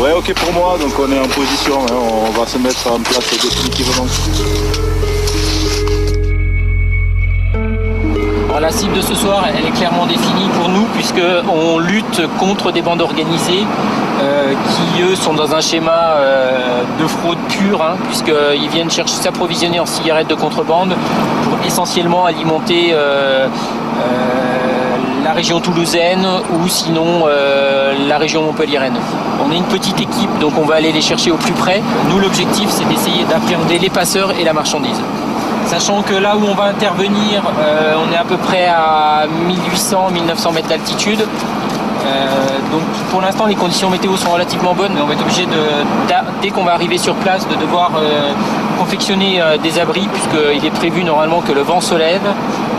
Ouais, ok pour moi, donc on est en position, hein, on va se mettre en place définitivement. Alors, la cible de ce soir, elle est clairement définie pour nous puisqu'on lutte contre des bandes organisées qui eux sont dans un schéma de fraude pure, hein, puisqu'ils viennent chercher s'approvisionner en cigarettes de contrebande pour essentiellement alimenter la région toulousaine ou sinon la région montpelliéraine. On est une petite équipe, donc on va aller les chercher au plus près. Nous, l'objectif, c'est d'essayer d'appréhender les passeurs et la marchandise. Sachant que là où on va intervenir, on est à peu près à 1800-1900 mètres d'altitude. Donc pour l'instant, les conditions météo sont relativement bonnes, mais on va être obligé, dès qu'on va arriver sur place, de devoir confectionner des abris, puisqu'il est prévu normalement que le vent se lève.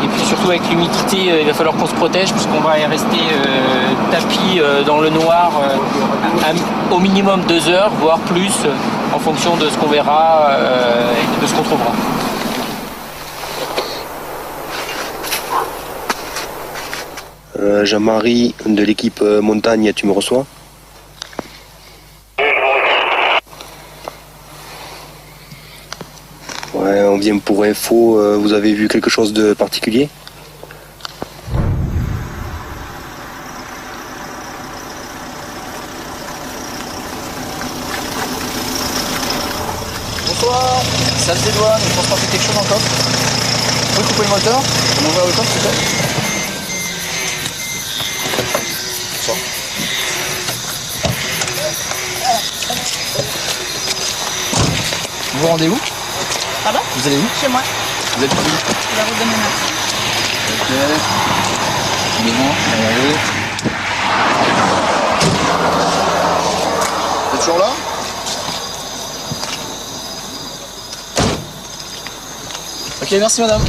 Et puis surtout avec l'humidité, il va falloir qu'on se protège, puisqu'on va y rester tapis dans le noir au minimum 2 heures, voire plus, en fonction de ce qu'on verra et de ce qu'on trouvera. Jean-Marie de l'équipe Montagne, tu me reçois? Ouais, on vient pour info, vous avez vu quelque chose de particulier? Bonsoir, salle des douanes, vous transportez quelque chose encore? Vous pouvez couper le moteur? On m'envoie le temps, s'il vous plaît. Vous rendez où? Pardon? Vous allez où? Chez moi. Vous êtes où? La route de Ménard. Ok. Bon, allez. Vous êtes toujours là? Ok, merci madame.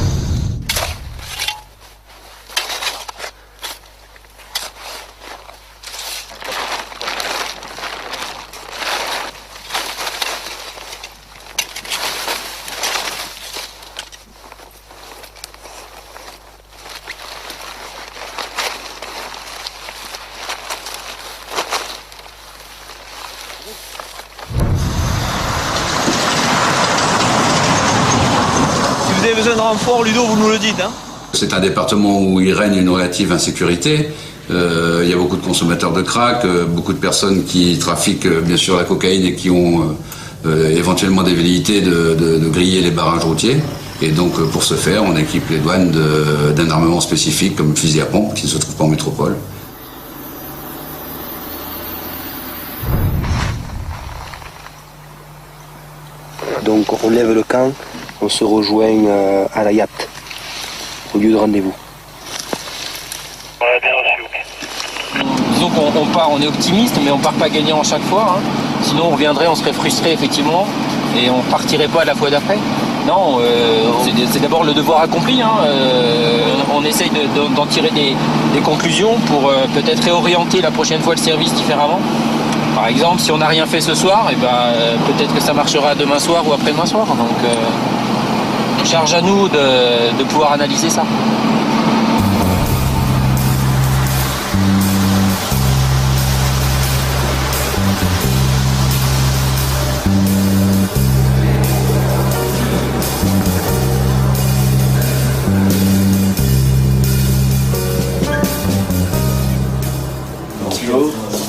Si vous avez besoin de renfort, Ludo, vous nous le dites. Hein. C'est un département où il règne une relative insécurité. Il y a beaucoup de consommateurs de crack, beaucoup de personnes qui trafiquent bien sûr la cocaïne et qui ont éventuellement des velléités de griller les barrages routiers. Et donc pour ce faire, on équipe les douanes d'un armement spécifique comme fusil à pompe qui ne se trouve pas en métropole. Donc on lève le camp, on se rejoint à la yacht, au lieu de rendez-vous. Disons qu'on part, on est optimiste, mais on part pas gagnant à chaque fois. Hein. Sinon on reviendrait, on serait frustré effectivement, et on partirait pas à la fois d'après. Non, c'est d'abord le devoir accompli. Hein. On essaye d'en tirer des conclusions pour peut-être réorienter la prochaine fois le service différemment. Par exemple, si on n'a rien fait ce soir, eh ben, peut-être que ça marchera demain soir ou après-demain soir. Donc, charge à nous de pouvoir analyser ça.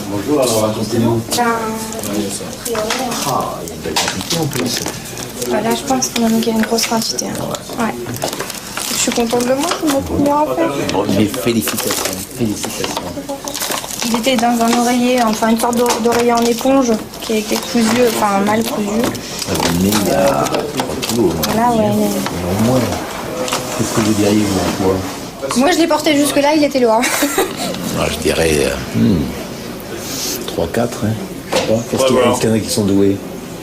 Bonjour, alors racontez-nous. Il y a une belle quantité en plus. là, je pense qu'on a manqué une grosse quantité. Hein. Ouais. Je suis contente de moi, c'est mon premier appel. Bon, mais félicitations, félicitations. Il était dans un oreiller, enfin une sorte d'oreiller en éponge qui a été cousu, enfin mal cousu. Mais il y a 3 kilos. Voilà, ouais. Au moins, qu'est-ce que vous diriez, vous, en poids? Moi, je l'ai porté jusque-là, il était loin. Je dirais 3, 4. Hein. Qu'est-ce qu'il y en a qui sont doués?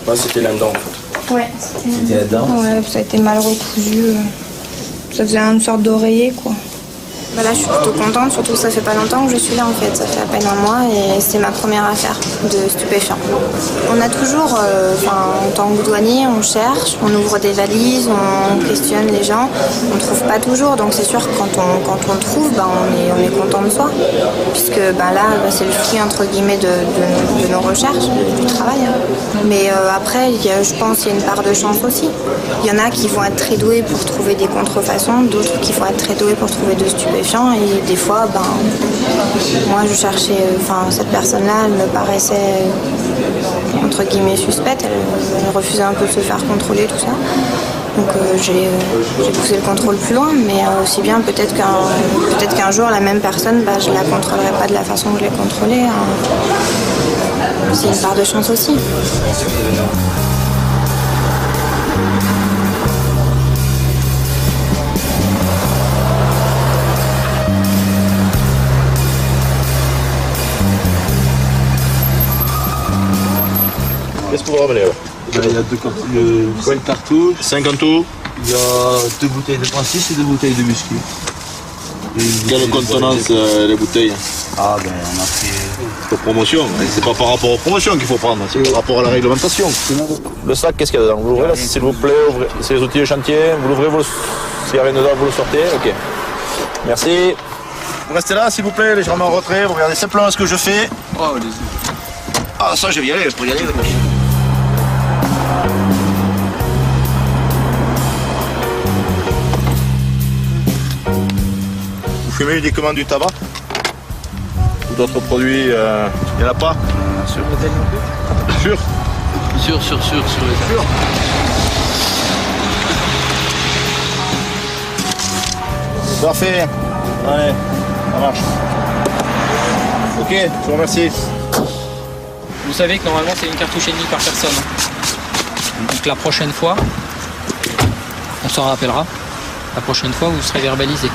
Moi, c'était là-dedans, en fait. Ouais. C'était là-dedans? Ouais, ça a été mal recousu. Ça faisait une sorte d'oreiller, quoi. Bah là, je suis plutôt contente, surtout que ça fait pas longtemps que je suis là en fait. Ça fait à peine un mois et c'est ma première affaire de stupéfiants. On a toujours, en tant que douanier, on cherche, on ouvre des valises, on questionne les gens. On trouve pas toujours, donc c'est sûr que quand on trouve, on est content de soi. Puisque là, c'est le fruit entre guillemets de nos recherches, du travail. Mais après, je pense qu'il y a une part de chance aussi. Il y en a qui vont être très doués pour trouver des contrefaçons, d'autres qui vont être très doués pour trouver de stupéfiants. Et des fois, moi je cherchais, cette personne-là, elle me paraissait entre guillemets suspecte. Elle refusait un peu de se faire contrôler, tout ça. Donc j'ai poussé le contrôle plus loin, mais aussi bien peut-être qu'un jour la même personne, je la contrôlerai pas de la façon que je l'ai contrôlée. C'est une part de chance aussi. Qu'est-ce que vous ramenez là? Il y a deux cartouches, 5 en tout. il y a 2 bouteilles de Francis et 2 bouteilles de whisky. Quelle contenance les bouteilles? Ah ben on a pris... Pour promotion, c'est pas par rapport aux promotions qu'il faut prendre, c'est par rapport à la réglementation. Le sac, qu'est-ce qu'il y a dedans? Vous l'ouvrez là, s'il vous plaît, c'est les outils de chantier, vous l'ouvrez, s'il n'y a rien dedans, vous le sortez, ok. Merci. Vous restez là s'il vous plaît, légèrement en retrait, vous regardez simplement ce que je fais. Oh, allez-y. Ah ça je vais y aller, je peux y aller. Vous fumez uniquement du tabac? Ou d'autres produits, il n'y en a pas? Sûr. Sûr. Parfait. Allez, ça marche. Ok, je vous remercie. Vous savez que normalement c'est une cartouche et demie par personne. Donc la prochaine fois, on s'en rappellera. La prochaine fois, vous serez verbalisé.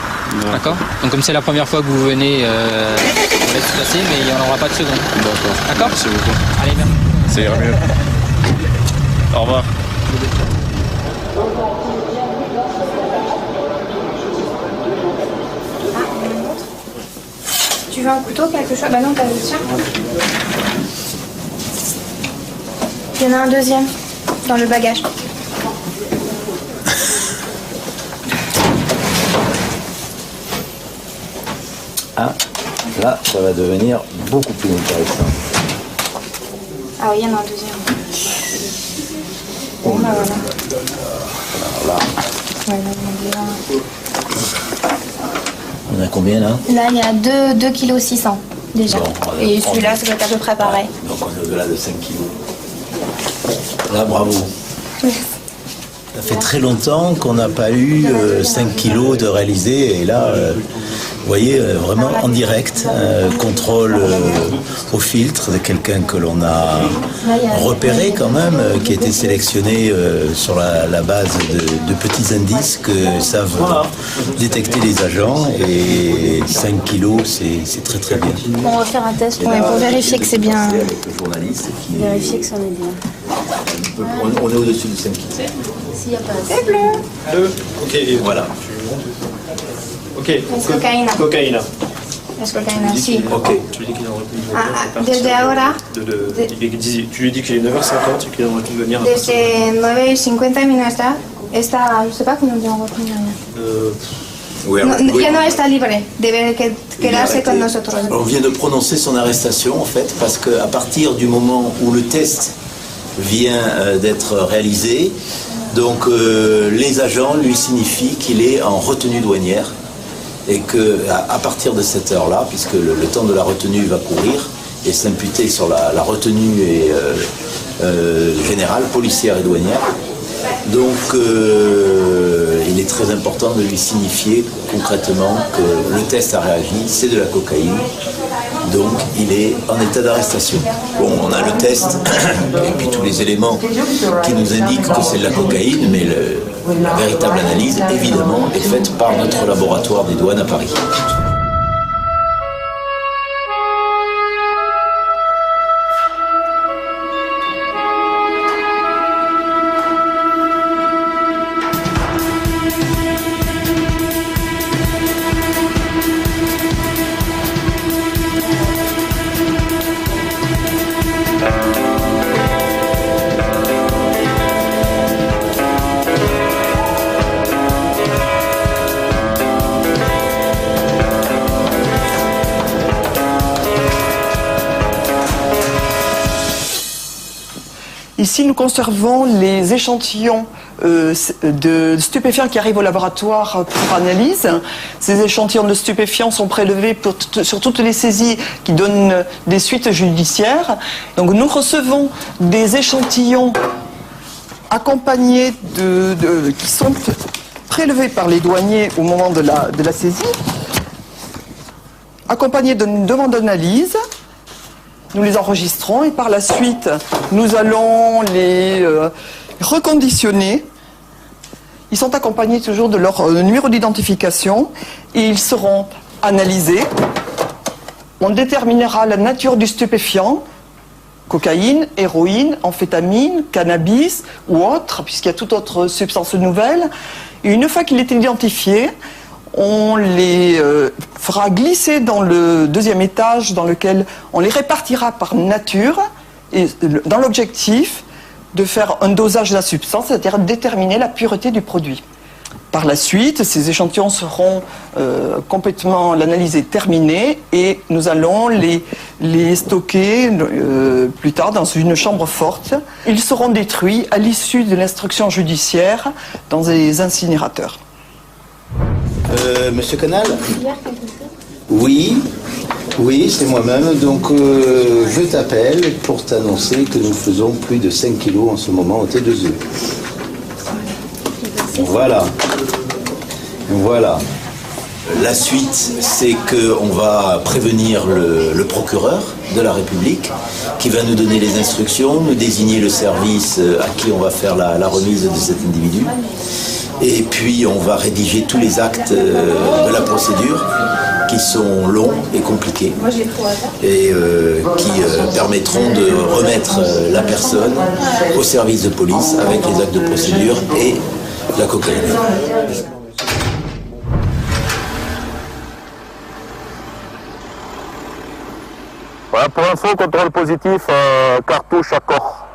D'accord? Donc comme c'est la première fois que vous venez, on va se passer, mais il n'y en aura pas de seconde. D'accord? Merci beaucoup. Allez, merci. Ça ira mieux. Au revoir. Tu veux un couteau, quelque chose? Bah non, t'as le tien. Il y en a un deuxième dans le bagage. Ah, là, ça va devenir beaucoup plus intéressant. Ah oui, il y en a un deuxième. Bon, bah voilà. Voilà. Ouais, là, On a combien là? là, il y a 2,6 kg déjà. Bon, et celui-là, ça doit être à peu près pareil. Donc on est au-delà de 5 kilos. Là, bravo. Ça fait très longtemps qu'on n'a pas eu 5 kilos de réalisé. Et là, vous voyez, vraiment en direct, contrôle au filtre de quelqu'un que l'on a repéré quand même, qui a été sélectionné sur la base de petits indices que savent détecter les agents. Et 5 kilos, c'est très très bien. On va faire un test pour vérifier que c'est bien. Avec le journaliste qui... Vérifier que ça en est bien. On est au-dessus de 5 kilos. S'il n'y a pas assez. C'est bleu. Ok, Voilà. ok. Es cocaïna. Cocaïna. Es cocaïna, si. Ok. Tu lui dis qu'il est retenu Ah, desde ahora, tu lui dis qu'il est 9h50 et qu'il est retenu de venir. desde 9:50 minutos está, je sais pas comment dire en retenu. Ya no está libre, debe quedarse con nosotros. On vient de prononcer son arrestation en fait, parce qu'à partir du moment où le test vient d'être réalisé, donc les agents lui signifient qu'il est en retenue douanière et qu'à partir de cette heure-là, puisque le temps de la retenue va courir et s'imputer sur la retenue générale, policière et douanière, donc il est très important de lui signifier concrètement que le test a réagi, c'est de la cocaïne, donc il est en état d'arrestation. Bon, on a le test et puis tous les éléments qui nous indiquent que c'est de la cocaïne, mais la véritable analyse, évidemment, est faite par notre laboratoire des douanes à Paris. Ici, nous conservons les échantillons de stupéfiants qui arrivent au laboratoire pour analyse. Ces échantillons de stupéfiants sont prélevés sur toutes les saisies qui donnent des suites judiciaires. Donc nous recevons des échantillons accompagnés qui sont prélevés par les douaniers au moment de la saisie, accompagnés d'une demande d'analyse. Nous les enregistrons et par la suite, nous allons les reconditionner. Ils sont accompagnés toujours de leur numéro d'identification et ils seront analysés. On déterminera la nature du stupéfiant, cocaïne, héroïne, amphétamine, cannabis ou autre, puisqu'il y a toute autre substance nouvelle. Et une fois qu'il est identifié, on les fera glisser dans le deuxième étage dans lequel on les répartira par nature et dans l'objectif de faire un dosage de la substance, c'est-à-dire déterminer la pureté du produit. Par la suite, ces échantillons seront complètement, l'analyse est terminée et nous allons les stocker plus tard dans une chambre forte. Ils seront détruits à l'issue de l'instruction judiciaire dans des incinérateurs. Monsieur Canal ? Oui, c'est moi-même. Donc, je t'appelle pour t'annoncer que nous faisons plus de 5 kilos en ce moment au T2E. Voilà. La suite, c'est qu'on va prévenir le procureur de la République qui va nous donner les instructions, nous désigner le service à qui on va faire la remise de cet individu. Et puis on va rédiger tous les actes de la procédure qui sont longs et compliqués et qui permettront de remettre la personne au service de police avec les actes de procédure et la cocaïne. Voilà, pour info, contrôle positif, cartouche à corps.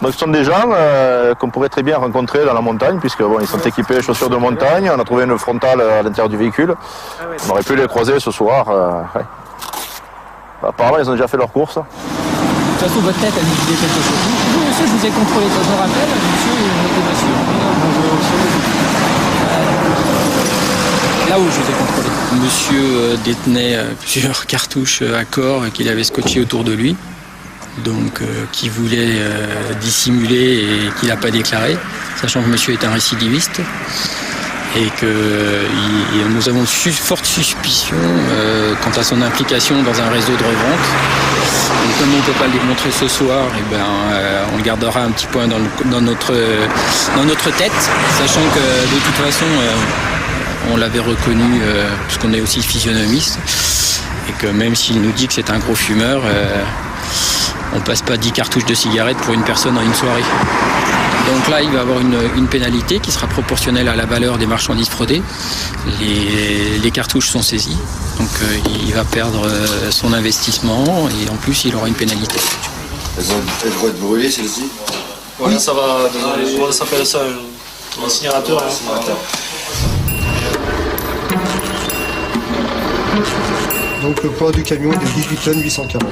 Donc ce sont des gens qu'on pourrait très bien rencontrer dans la montagne, puisque bon, ils sont équipés de chaussures de montagne, on a trouvé une frontale à l'intérieur du véhicule. On aurait pu les croiser ce soir. Ouais. Apparemment, ils ont déjà fait leurs courses. De toute façon, votre tête a nous disait quelque chose. Bonjour monsieur, je vous ai contrôlé, je vous rappelle, monsieur, là où je vous ai contrôlé. Monsieur détenait plusieurs cartouches à corps qu'il avait scotché autour de lui. Donc qui voulait dissimuler et qu'il n'a pas déclaré, sachant que monsieur est un récidiviste et que nous avons forte suspicion quant à son implication dans un réseau de revente. Donc comme on ne peut pas le démontrer ce soir, on le gardera un petit point dans notre tête, sachant que de toute façon on l'avait reconnu puisqu'on est aussi physionomiste et que même s'il nous dit que c'est un gros fumeur, on passe pas 10 cartouches de cigarettes pour une personne en une soirée. Donc là, il va avoir une pénalité qui sera proportionnelle à la valeur des marchandises fraudées. Les cartouches sont saisies, donc il va perdre son investissement et en plus, il aura une pénalité. Elles vont être brûlées, celles-ci ? Oui, ça va. Comment ça s'appelle ça ? Un incinérateur. Donc le poids du camion est de 18 tonnes 840.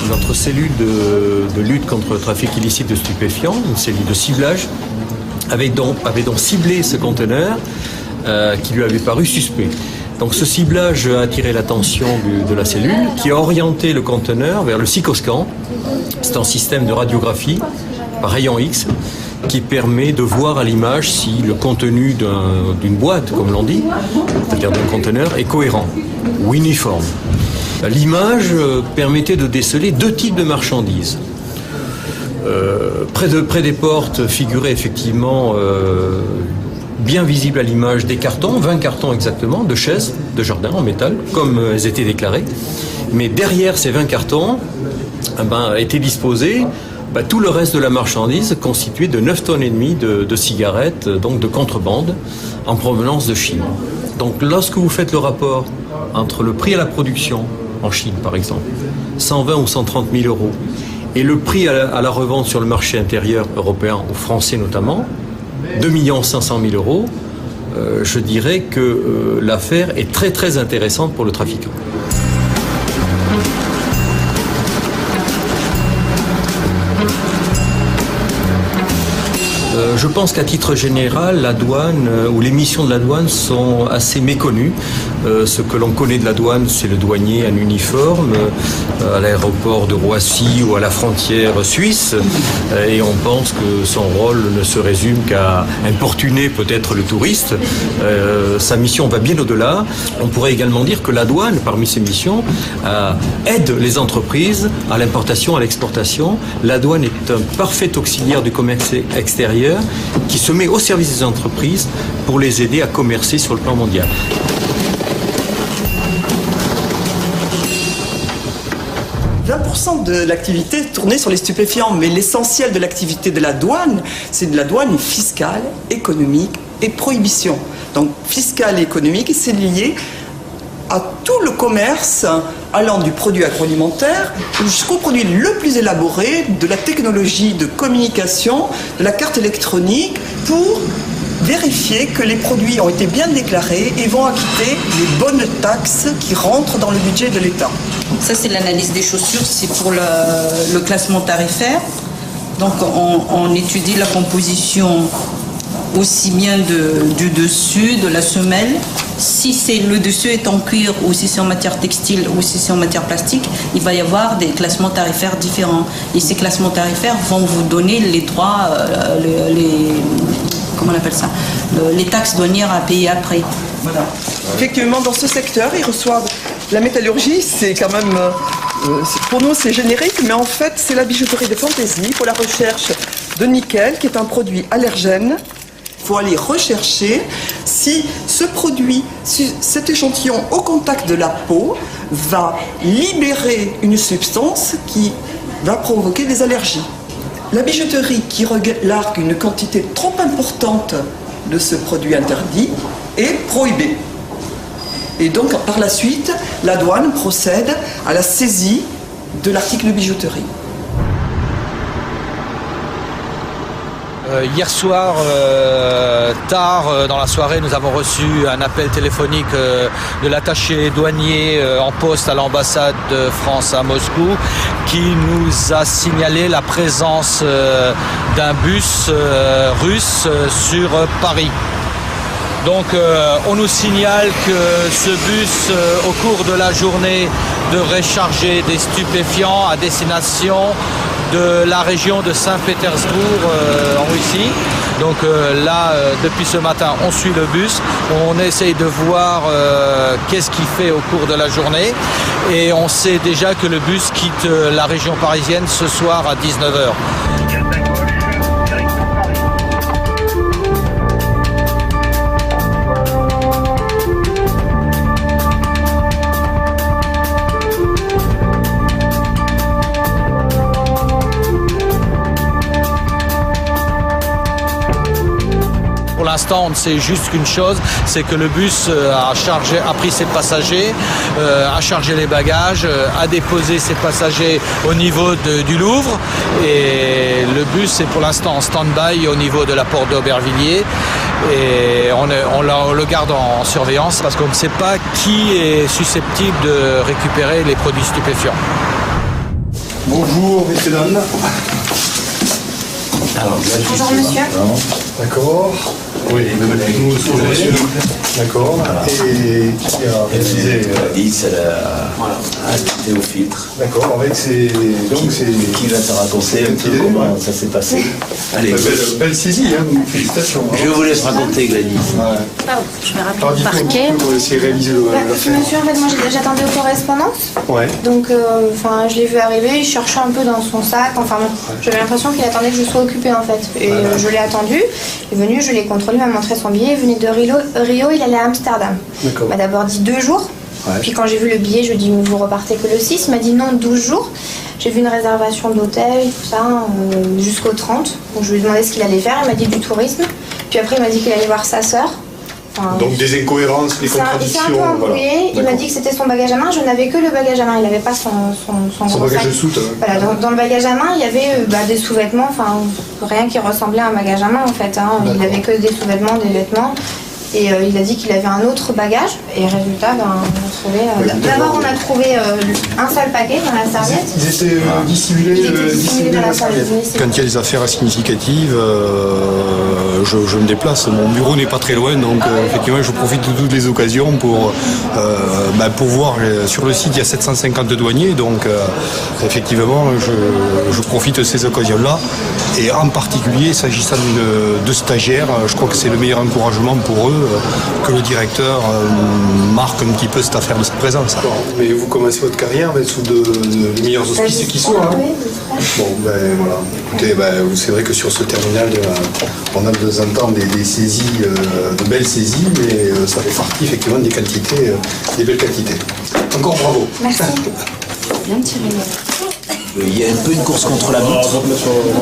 Notre cellule de lutte contre le trafic illicite de stupéfiants, une cellule de ciblage, avait donc ciblé ce conteneur qui lui avait paru suspect. Donc ce ciblage a attiré l'attention de la cellule qui a orienté le conteneur vers le Psychoscan. C'est un système de radiographie par rayon X qui permet de voir à l'image si le contenu d'une boîte, comme l'on dit, c'est-à-dire d'un conteneur, est cohérent ou uniforme. L'image permettait de déceler deux types de marchandises. Près des portes figuraient effectivement bien visibles à l'image des cartons, 20 cartons exactement, de chaises de jardin en métal, comme elles étaient déclarées. Mais derrière ces 20 cartons, était disposé tout le reste de la marchandise constitué de 9,5 tonnes de cigarettes, donc de contrebande, en provenance de Chine. Donc lorsque vous faites le rapport entre le prix à la production, en Chine par exemple, 120 ou 130 000 euros, et le prix à la revente sur le marché intérieur européen, ou français notamment, 2 500 000 euros, je dirais que l'affaire est très très intéressante pour le trafiquant. Je pense qu'à titre général, la douane ou les missions de la douane sont assez méconnues. Ce que l'on connaît de la douane, c'est le douanier en uniforme à l'aéroport de Roissy ou à la frontière suisse. Et on pense que son rôle ne se résume qu'à importuner peut-être le touriste. Sa mission va bien au-delà. On pourrait également dire que la douane, parmi ses missions, aide les entreprises à l'importation, à l'exportation. La douane est un parfait auxiliaire du commerce extérieur qui se met au service des entreprises pour les aider à commercer sur le plan mondial. De l'activité tournée sur les stupéfiants, mais l'essentiel de l'activité de la douane, c'est de la douane fiscale, économique et prohibition. Donc fiscale et économique, c'est lié à tout le commerce allant du produit agroalimentaire jusqu'au produit le plus élaboré, de la technologie de communication, de la carte électronique, pour vérifier que les produits ont été bien déclarés et vont acquitter les bonnes taxes qui rentrent dans le budget de l'État. Ça, c'est l'analyse des chaussures, c'est pour le classement tarifaire. Donc, on étudie la composition aussi bien du dessus, de la semelle. Si le dessus est en cuir ou si c'est en matière textile ou si c'est en matière plastique, il va y avoir des classements tarifaires différents. Et ces classements tarifaires vont vous donner les droits, comment on appelle ça, les taxes douanières à payer après. Voilà. Effectivement, dans ce secteur, ils reçoivent la métallurgie, c'est quand même, pour nous c'est générique, mais en fait c'est la bijouterie de fantaisie pour la recherche de nickel, qui est un produit allergène. Il faut aller rechercher si ce produit, si cet échantillon au contact de la peau va libérer une substance qui va provoquer des allergies. La bijouterie qui largue une quantité trop importante de ce produit interdit est prohibée. Et donc, par la suite, la douane procède à la saisie de l'article de bijouterie. Hier soir, tard dans la soirée, nous avons reçu un appel téléphonique de l'attaché douanier en poste à l'ambassade de France à Moscou qui nous a signalé la présence d'un bus russe sur Paris. Donc on nous signale que ce bus, au cours de la journée, devrait charger des stupéfiants à destination de la région de Saint-Pétersbourg en Russie. Donc là, depuis ce matin, on suit le bus, on essaye de voir qu'est-ce qu'il fait au cours de la journée. Et on sait déjà que le bus quitte la région parisienne ce soir à 19h. Pour l'instant, on ne sait juste qu'une chose, c'est que le bus a pris ses passagers, a chargé les bagages, a déposé ses passagers au niveau du Louvre. Et le bus est pour l'instant en stand-by au niveau de la porte d'Aubervilliers. Et on le garde en surveillance parce qu'on ne sait pas qui est susceptible de récupérer les produits stupéfiants. Bonjour, messieurs, dames. Bonjour, monsieur. D'accord. Oui, nous monsieur. D'accord. Et qui a réalisé c'est au filtre. D'accord, avec ces. Donc c'est. Qui va te raconter un peu comment ça s'est passé? Allez. Belle saisie, hein, félicitations. Je vous laisse raconter, Gladys. Je vais rappeler le parquet. Pour essayer de réaliser l'affaire. Monsieur, en fait, moi j'attendais aux correspondances. Ouais. Donc, je l'ai vu arriver, il cherchait un peu dans son sac. Enfin, j'avais l'impression qu'il attendait que je sois occupée en fait. Et je l'ai attendu. Il est venu, je l'ai contrôlé, il m'a montré son billet. Il venait de Rio, il allait à Amsterdam. Il m'a d'abord dit 2 jours. Ouais. Puis quand j'ai vu le billet, je lui ai dit, vous repartez que le 6. Il m'a dit non, 12 jours. J'ai vu une réservation d'hôtel, tout ça, jusqu'au 30. Donc je lui ai demandé ce qu'il allait faire. Il m'a dit du tourisme. Puis après, il m'a dit qu'il allait voir sa sœur. Donc des incohérences, des contradictions. Il s'est un peu embrouillé. Il m'a dit que c'était son bagage à main. Je n'avais que le bagage à main. Il n'avait pas son bagage sac. de soute. Voilà, dans le bagage à main, il y avait des sous-vêtements. Enfin, rien qui ressemblait à un bagage à main en fait. Hein. Il n'avait que des sous-vêtements, des vêtements. Et il a dit qu'il avait un autre bagage. Et résultat, on a trouvé. D'abord, on a trouvé un seul paquet dans la serviette. Ils étaient dissimulés dans la serviette. Quand il y a des affaires significatives, je me déplace. Mon bureau n'est pas très loin, donc effectivement, je profite de toutes les occasions pour voir. Sur le site, il y a 750 douaniers, donc effectivement, je profite de ces occasions-là. Et en particulier, s'agissant de stagiaires, je crois que c'est le meilleur encouragement pour eux que le directeur marque un petit peu cette affaire de sa présence. Mais vous commencez votre carrière sous de meilleurs auspices qui soient. Hein. Bon, voilà. Écoutez, c'est vrai que sur ce terminal, on a de temps en temps des saisies, de belles saisies, mais ça fait partie effectivement des quantités, des belles quantités. Encore bravo. Merci. Bien tiré. Il y a un peu une course contre la montre,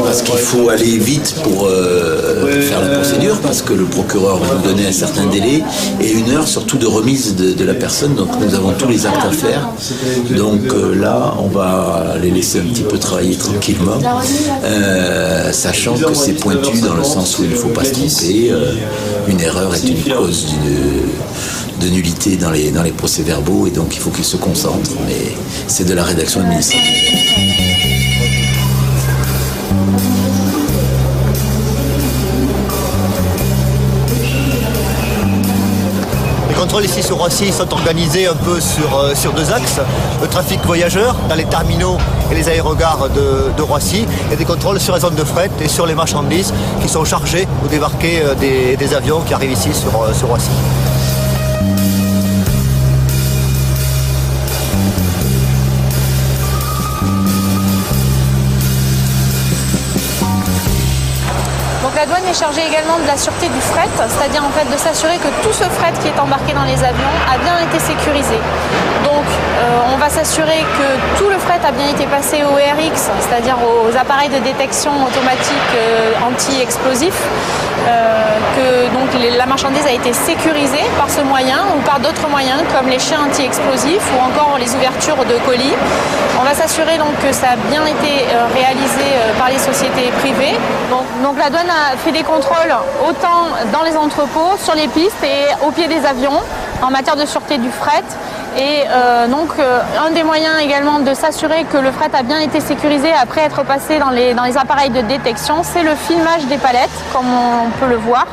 parce qu'il faut aller vite pour faire la procédure, parce que le procureur va nous donner un certain délai et 1 heure surtout de remise de la personne, donc nous avons tous les actes à faire. Donc là, on va les laisser un petit peu travailler tranquillement, sachant que c'est pointu dans le sens où il ne faut pas se tromper. Une erreur est une cause de nullité dans les procès-verbaux, et donc il faut qu'ils se concentrent, mais c'est de la rédaction administrative. Les contrôles ici sur Roissy sont organisés un peu sur 2 axes. Le trafic voyageurs dans les terminaux et les aérogares de Roissy, et des contrôles sur les zones de fret et sur les marchandises qui sont chargées ou débarquées des avions qui arrivent ici sur Roissy. La douane est chargée également de la sûreté du fret, c'est-à-dire en fait de s'assurer que tout ce fret qui est embarqué dans les avions a bien été sécurisé. Donc on va s'assurer que tout le fret a bien été passé au RX, c'est-à-dire aux appareils de détection automatique anti-explosifs, que donc la marchandise a été sécurisée par ce moyen ou par d'autres moyens comme les chiens anti-explosifs ou encore les ouvertures de colis. On va s'assurer donc que ça a bien été réalisé par les sociétés privées. Donc la douane a fait des contrôles autant dans les entrepôts, sur les pistes et au pied des avions en matière de sûreté du fret. Et un des moyens également de s'assurer que le fret a bien été sécurisé après être passé dans les appareils de détection, c'est le filmage des palettes, comme on peut le voir.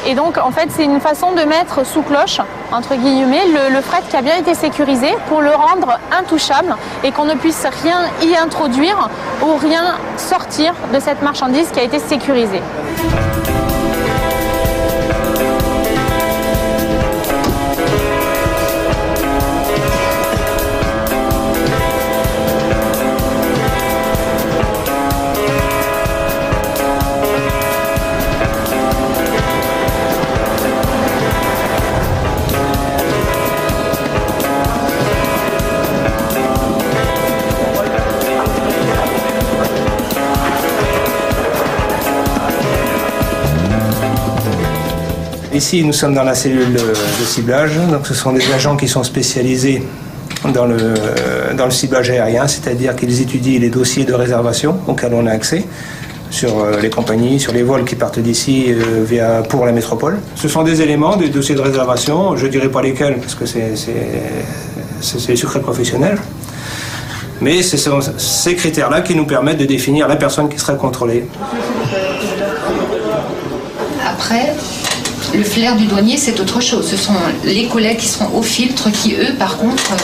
Et donc en fait c'est une façon de mettre sous cloche, entre guillemets, le fret qui a bien été sécurisé pour le rendre intouchable et qu'on ne puisse rien y introduire ou rien sortir de cette marchandise qui a été sécurisée. Ici, nous sommes dans la cellule de ciblage. Donc, ce sont des agents qui sont spécialisés dans le ciblage aérien, c'est-à-dire qu'ils étudient les dossiers de réservation auxquels on a accès sur les compagnies, sur les vols qui partent d'ici pour la métropole. Ce sont des éléments, des dossiers de réservation, je ne dirai pas lesquels parce que c'est les secrets professionnels. Mais ce sont ces critères-là qui nous permettent de définir la personne qui sera contrôlée. Après, le flair du douanier, c'est autre chose. Ce sont les collègues qui seront au filtre qui, eux, par contre,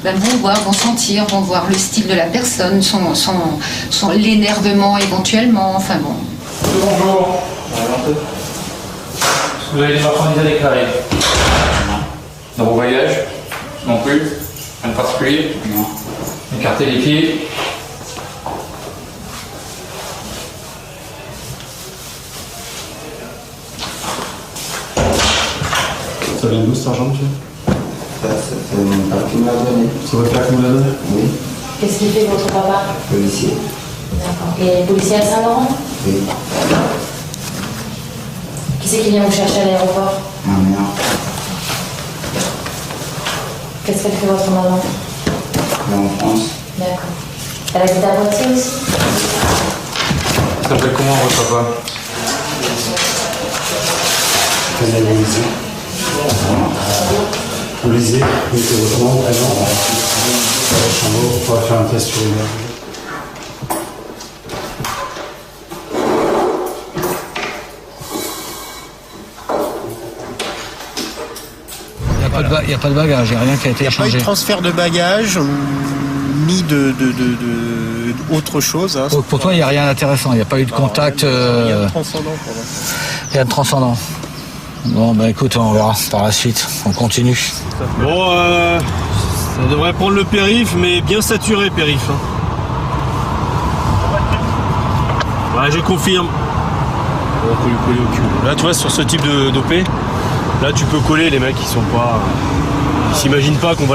vont voir, vont sentir, vont voir le style de la personne, son l'énervement éventuellement, enfin bon. Bonjour. Vous avez des marchandises à déclarer? Dans vos voyages? Non plus? Rien de particulier? Non. Écartez les pieds. Ça vient d'où cet argent, monsieur? C'est mon père qui me l'a donné. C'est votre père qui me l'a donné? Oui. Qu'est-ce qu'il fait votre papa? Policier. D'accord. Et policier à Saint-Laurent? Oui. Qui c'est qui vient vous chercher à l'aéroport? Ma mère. Qu'est-ce qu'elle fait votre maman? Elle est en France. D'accord. Elle habite à Poitiers aussi? Ça s'appelle comment votre papa? Canalisé. Policier, mettez votre nom, prénom. On va faire un test sur une. Il n'y a pas de bagage, il n'y a rien qui a été échangé. Il n'y a pas eu de transfert de bagages, ni autre chose. Hein. Donc pour toi, il n'y a rien d'intéressant, il n'y a pas eu de contact. Rien de transcendant pour moi. Rien de transcendant. Bon, bah écoute, on verra par la suite. On continue. Bon, ça devrait prendre le périph', mais bien saturé périph'. Hein. Ouais, je confirme. On peut lui coller au cul. Là, tu vois, sur ce type d'OP, là, tu peux coller les mecs qui sont pas. Ils s'imaginent pas qu'ils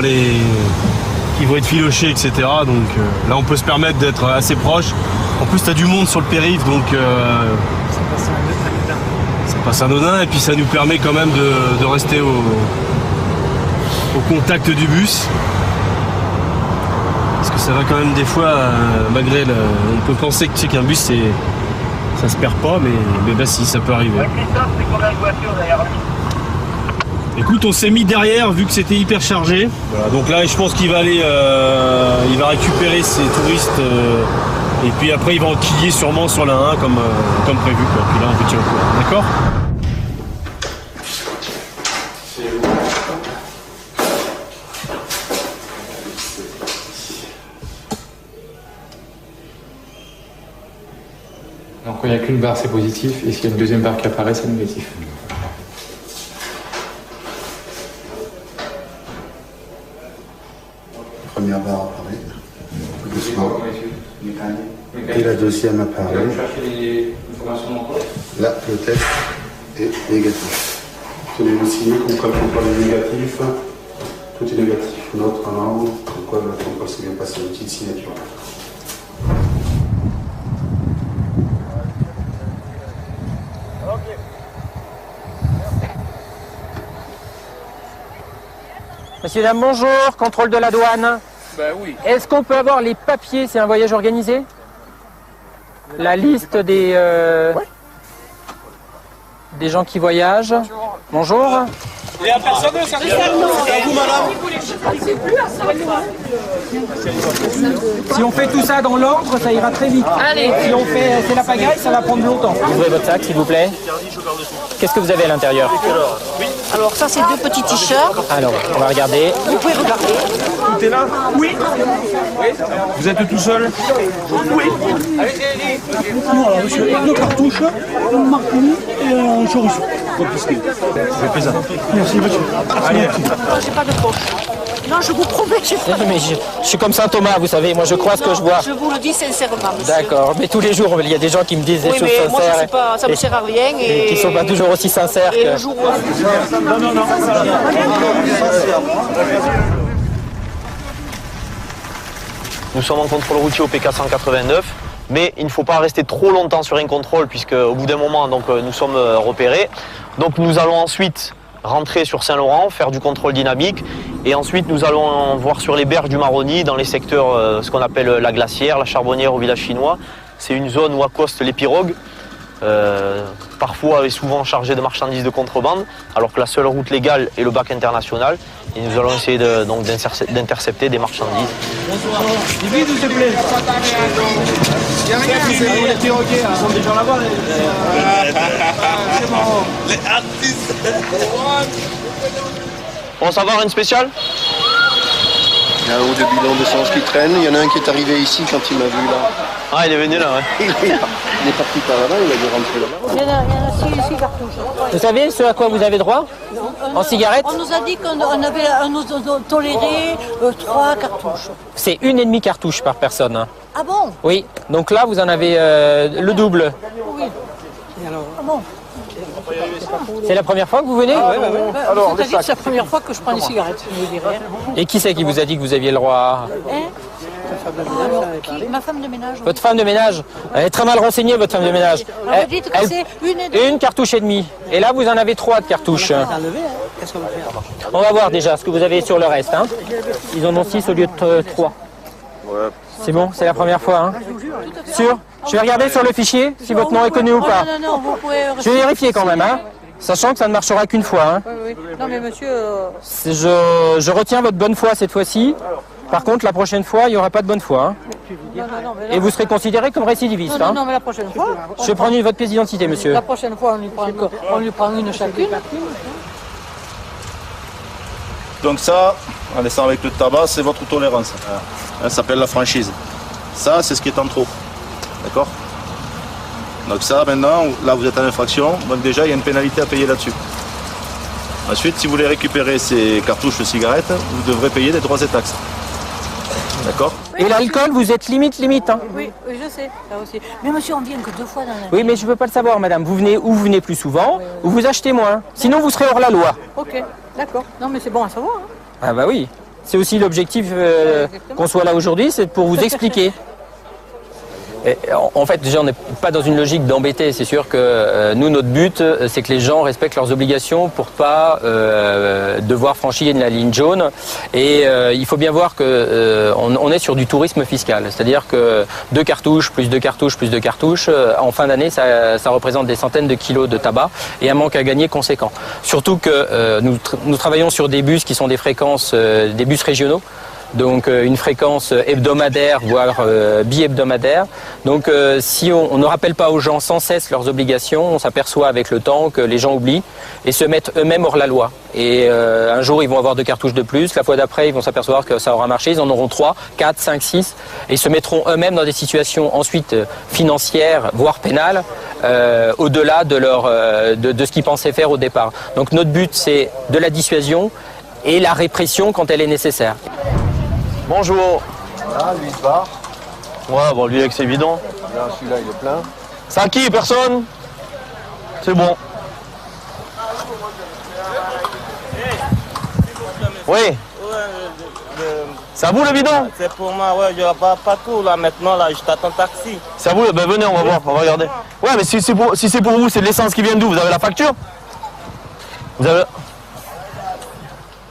vont être filochés, etc. Donc là, on peut se permettre d'être assez proche. En plus, tu as du monde sur le périph', donc. Ça passe anodin et puis ça nous permet quand même de rester au contact du bus. Parce que ça va quand même des fois, malgré on peut penser qu'un bus ça se perd pas, mais bah si, ça peut arriver. Écoute, on s'est mis derrière vu que c'était hyper chargé. Voilà, donc là, je pense qu'il va aller, il va récupérer ses touristes et puis après il va enquiller sûrement sur la 1 comme prévu. Quoi. Puis là, on vous tient au courant, d'accord ? Donc quand il n'y a qu'une barre, c'est positif, et s'il y a une deuxième barre qui apparaît, c'est négatif. La première barre apparaît, doucement. Et la deuxième apparaît. Là, le test est négatif. Tenez le signe, comme quoi le contrôle est négatif. Tout est négatif. Notre en haut, comme quoi le contrôle s'est bien passé, une petite signature. Messieurs, dames, bonjour, contrôle de la douane. Ben oui. Est-ce qu'on peut avoir les papiers, c'est un voyage organisé? La liste des gens qui voyagent. Bonjour. Il y a personne au service. C'est à vous, madame. Si on fait tout ça dans l'ordre, ça ira très vite. Allez. Si on fait c'est la pagaille, ça va prendre longtemps. Ouvrez votre sac, s'il vous plaît. Qu'est-ce que vous avez à l'intérieur? Alors ça, c'est 2 petits t-shirts. Alors, on va regarder. Vous pouvez regarder. Tout est là? Oui. Vous êtes tout seul? Oui. Voilà, monsieur. 2 cartouches, un marconi et un chorizo. Confisqué. J'ai fait ça. Merci, monsieur. Allez. J'ai pas de poche. Non, je vous promets, j'ai pas de Mais je suis comme Saint Thomas, vous savez, moi je crois ce que je vois. Je vous le dis sincèrement, monsieur. D'accord, mais tous les jours, il y a des gens qui me disent des Oui, choses mais moi, je sincères. sais pas, ça me sert à rien. Et qui ne sont pas toujours aussi sincères Et que... le jour où... Non. Nous sommes en contrôle routier au PK 189, mais il ne faut pas rester trop longtemps sur un contrôle puisque au bout d'un moment, donc, nous sommes repérés. Donc nous allons ensuite rentrer sur Saint-Laurent, faire du contrôle dynamique, et ensuite nous allons voir sur les berges du Maroni, dans les secteurs, ce qu'on appelle la glacière, la charbonnière au village chinois. C'est une zone où accostent les pirogues, parfois et souvent chargées de marchandises de contrebande, alors que la seule route légale est le bac international. Et nous allons essayer d'intercepter des marchandises. Bonsoir. Vite, s'il te plaît. Les piroguiers, ils sont déjà là-bas. C'est marrant. Les artistes. On s'en va, une spéciale? Il y a un ou 2 bidons d'essence qui traînent. Il y en a un qui est arrivé ici quand il m'a vu là. Ah, il est venu là, ouais. Il est parti par là-bas, il a dû rentrer là-bas. Il y en a 6 cartouches. Vous savez ce à quoi vous avez droit? En cigarette? On nous a dit qu'on avait toléré 3 cartouches. C'est 1,5 cartouche par personne. Hein. Ah bon? Oui, donc là vous en avez le double. Oui. Ah bon? C'est la première fois que vous venez? Alors, c'est-à-dire que c'est la première fois que je prends des cigarettes, je vous dirais. Et qui c'est qui vous a dit que vous aviez le droit? Alors, ma femme de ménage. Votre femme de ménage? Elle est très mal renseignée, votre femme de ménage. Alors, vous dites que c'est une cartouche et demie. Et là, vous en avez 3 de cartouches. On va voir déjà ce que vous avez sur le reste. Hein. Ils en ont 6 au lieu de 3. Ouais. C'est bon, c'est la première fois. Hein. Sûr? Je vais regarder sur le fichier si votre nom est connu ou pas. Non, vous pouvez... Je vais vérifier quand même, hein. Sachant que ça ne marchera qu'une fois. Hein. Oui. Non mais monsieur... Je retiens votre bonne foi cette fois-ci. Par contre, la prochaine fois, il n'y aura pas de bonne foi. Hein. Et vous serez considéré comme récidiviste. Non, mais la prochaine fois... Je vais prendre votre pièce d'identité, monsieur. La prochaine fois, on lui prend une chacune. Donc ça, en laissant avec le tabac, c'est votre tolérance. Ça s'appelle la franchise. Ça, c'est ce qui est en trop. D'accord? Donc ça, maintenant, là, vous êtes en infraction. Donc déjà, il y a une pénalité à payer là-dessus. Ensuite, si vous voulez récupérer ces cartouches de cigarettes, vous devrez payer des droits et taxes. D'accord? Et l'alcool, vous êtes limite. Hein. Oui, je sais, ça aussi. Mais monsieur, on vient que 2 fois dans l'année. Oui, mais je ne veux pas le savoir, madame. Vous venez ou vous venez plus souvent, ou vous achetez moins. Sinon, vous serez hors la loi. Ok, d'accord. Non, mais c'est bon à savoir. Hein. Ah bah oui. C'est aussi l'objectif qu'on soit là aujourd'hui, c'est pour vous expliquer. Et en fait, déjà, on n'est pas dans une logique d'embêter. C'est sûr que nous, notre but, c'est que les gens respectent leurs obligations pour pas devoir franchir la ligne jaune. Et il faut bien voir que on est sur du tourisme fiscal. C'est-à-dire que 2 cartouches, plus 2 cartouches, plus 2 cartouches, en fin d'année, ça représente des centaines de kilos de tabac et un manque à gagner conséquent. Surtout que nous travaillons sur des bus qui sont des fréquences, des bus régionaux. Donc une fréquence hebdomadaire, voire bi-hebdomadaire. Donc si on ne rappelle pas aux gens sans cesse leurs obligations, on s'aperçoit avec le temps que les gens oublient et se mettent eux-mêmes hors la loi. Et un jour, ils vont avoir 2 cartouches de plus. La fois d'après, ils vont s'apercevoir que ça aura marché. Ils en auront 3, 4, 5, 6. Et ils se mettront eux-mêmes dans des situations ensuite financières, voire pénales, au-delà de ce qu'ils pensaient faire au départ. Donc notre but, c'est de la dissuasion et la répression quand elle est nécessaire. Bonjour. Ah, lui, il se barre. Ouais, bon, lui, avec ses bidons. Là, celui-là, il est plein. C'est à qui, personne? C'est bon. Oui. C'est à vous le bidon? C'est pour moi, ouais, je vais pas tout là maintenant, là, je t'attends taxi. C'est à vous, ben venez, on va voir, on va regarder. Ouais, mais si c'est pour vous, c'est de l'essence qui vient d'où? Vous avez la facture? Vous avez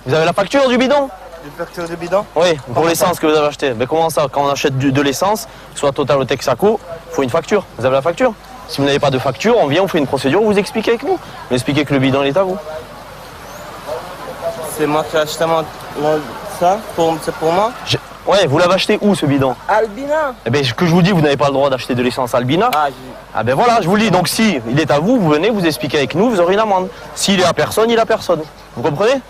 la facture du bidon? Une facture de bidon? Oui, pour l'essence que vous avez acheté. Mais comment ça? Quand on achète de l'essence, soit Total ou Texaco, il faut une facture. Vous avez la facture? Si vous n'avez pas de facture, on vient, on fait une procédure, vous expliquez avec nous. Vous expliquez que le bidon il est à vous. C'est moi qui ai acheté ça? C'est pour moi? Ouais, vous l'avez acheté où ce bidon? Albina. Eh bien, ce que je vous dis, vous n'avez pas le droit d'acheter de l'essence Albina. Ah ben voilà, je vous le dis. Donc si il est à vous, vous venez, vous expliquez avec nous, vous aurez une amende. S'il est à personne, il est à personne. Vous comprenez?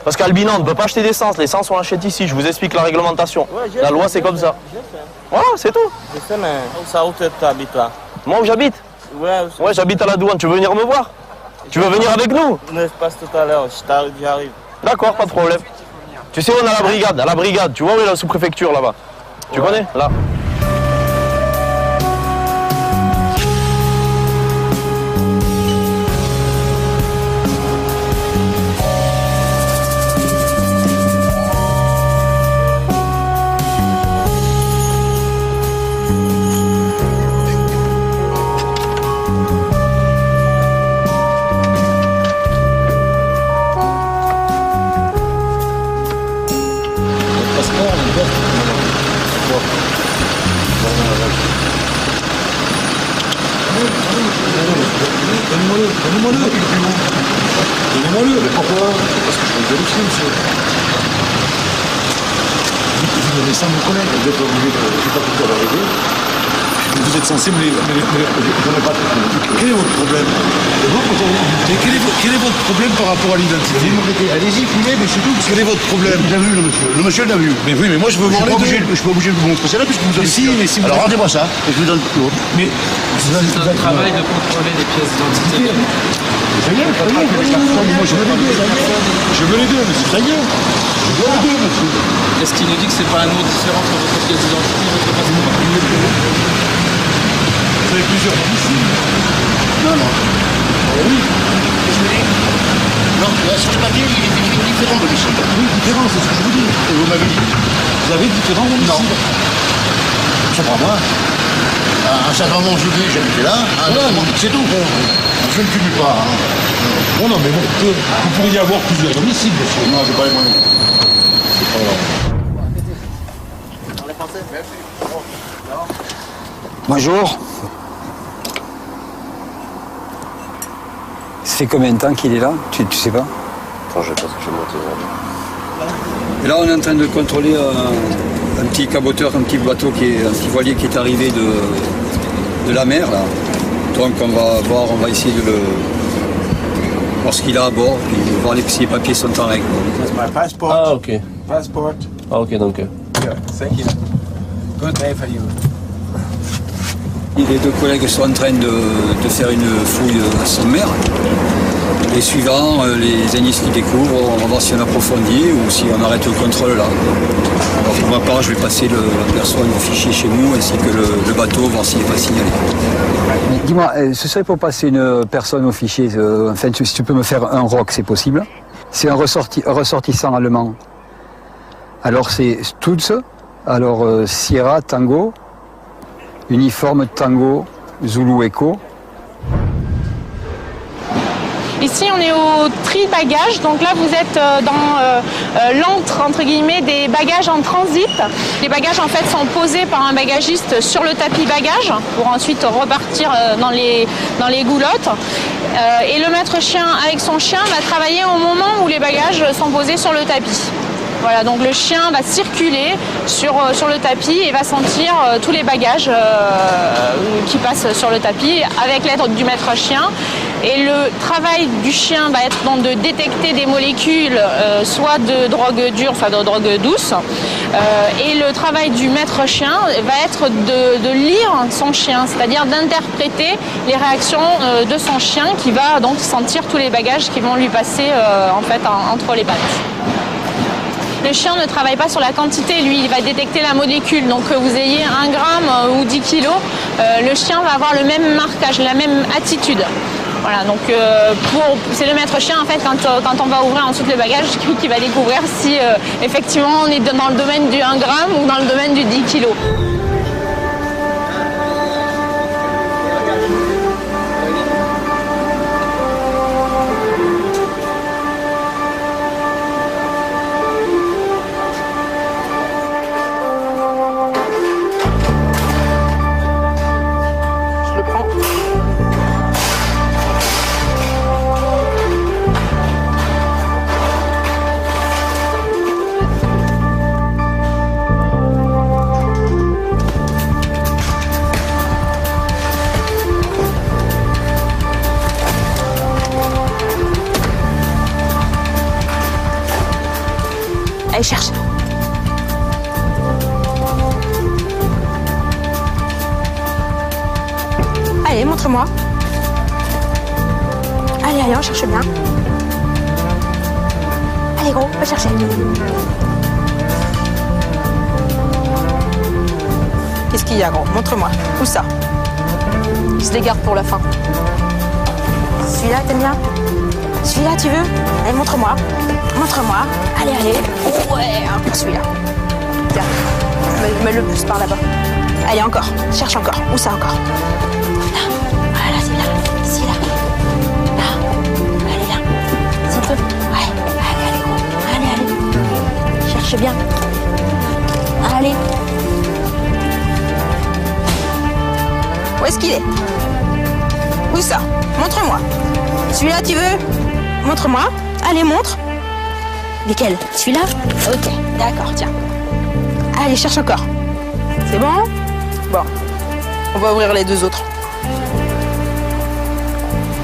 Parce qu'Albina, on ne peut pas acheter d'essence. L'essence, on l'achète ici. Je vous explique la réglementation. Ouais, la loi, c'est comme ça. Voilà, c'est tout. Je sais, mais où tu habites là? Moi, où j'habite? Ouais, j'habite à la douane. Tu veux venir me voir? Tu veux venir avec nous? Je passe tout à l'heure. J'arrive. D'accord, pas de problème. Tu sais, on a la brigade. À la brigade, tu vois où est la sous-préfecture là-bas? Tu connais? Là. Donnez-moi-le, mais pourquoi? Parce que je vais le vérifier, monsieur. Vous donnez ça à mon collègue, vous êtes obligé de... Je ne sais pas pourquoi l'arriver. Vous êtes censé me les... Quel est votre problème? Quel est votre problème par rapport à l'identité? Allez-y, filmez, mais c'est tout. Quel est votre problème? Il l'a vu, le monsieur. Le monsieur l'a vu. Mais oui, mais moi je veux voir les deux. Je suis pas obligé de vous montrer ça là, puisque vous avez... Mais si, alors rendez-moi ça, et je vous donne l'autre. Mais... C'est notre travail de contrôler les pièces d'identité. Ça y est, moi je veux les deux. Je veux les deux, monsieur. Ça y est. Je veux les deux, monsieur. Est-ce qu'il nous dit que c'est pas un nom différent entre votre pièce d'identité et votre passeport? Vous avez plusieurs ici. Non. Non, sur le papier, il est écrit différent d'homicide. Oui, différent, c'est ce que je vous dis. Et vous m'avez dit. Vous avez différent d'homicide. Je sais pas moi. Un certain moment, j'habitais là. C'est tout. Je ne cumule pas. Non, non, mais bon, vous pourriez avoir plusieurs domiciles, monsieur. Non, j'ai pas les moyens. Bonjour. Ça fait combien de temps qu'il est là? Tu sais pas? Enfin, je pense que je vais monter. Et là, on est en train de contrôler un petit caboteur, un petit bateau, un petit voilier qui est arrivé de la mer, là. Donc on va voir, on va essayer de le voir ce qu'il a à bord, puis voir si les papiers sont en règle. Ah, ok. Passport. Ah, ok, donc. Yeah, thank you. Good day for you. Les deux collègues sont en train de faire une fouille sommaire. Et suivant les indices qu'ils découvrent, on va voir si on approfondit ou si on arrête le contrôle là. Alors pour ma part, je vais passer la personne au fichier chez nous ainsi que le bateau, voir s'il n'est pas signalé. Dis-moi, ce serait pour passer une personne au fichier, enfin si tu peux me faire un ROC, c'est possible? C'est un ressortissant allemand. Alors c'est Stutz, alors Sierra Tango, uniforme Tango Zulu Echo. Ici, on est au tri bagages. Donc là, vous êtes dans l'antre, entre guillemets, des bagages en transit. Les bagages, en fait, sont posés par un bagagiste sur le tapis bagage pour ensuite repartir dans les goulottes. Et le maître chien, avec son chien, va travailler au moment où les bagages sont posés sur le tapis. Voilà, donc le chien va circuler sur le tapis et va sentir tous les bagages qui passent sur le tapis avec l'aide du maître chien. Et le travail du chien va être donc de détecter des molécules, soit de drogue dure, soit de drogue douce. Et le travail du maître chien va être de lire son chien, c'est-à-dire d'interpréter les réactions de son chien qui va donc sentir tous les bagages qui vont lui passer en fait entre les pattes. Le chien ne travaille pas sur la quantité, lui, il va détecter la molécule. Donc que vous ayez 1 gramme ou 10 kilos, le chien va avoir le même marquage, la même attitude. Voilà, donc c'est le maître chien, en fait, quand on va ouvrir ensuite le bagage, qui va découvrir si effectivement on est dans le domaine du 1 gramme ou dans le domaine du 10 kilos. Allez, cherche. Allez, montre-moi. Allez, on cherche bien. Allez, gros, va chercher. Qu'est-ce qu'il y a, gros? Montre-moi. Où ça? Il se les garde pour la fin. Celui-là, t'aimes bien? Celui-là, tu veux? Allez, montre-moi. Montre-moi. Allez, allez. Ouais, encore celui-là. Tiens, mets le plus par là-bas. Allez, encore. Cherche encore. Où ça encore? Là. Voilà, c'est là. C'est là. Là. Allez, là. C'est peu. Ouais. Allez, allez, gros. Allez, allez. Cherche bien. Allez. Où est-ce qu'il est? Où ça? Montre-moi. Celui-là, tu veux? Montre-moi. Allez, montre. Lequel? Celui-là? Ok, d'accord, tiens. Allez, cherche encore. C'est bon? Bon. On va ouvrir les 2 autres.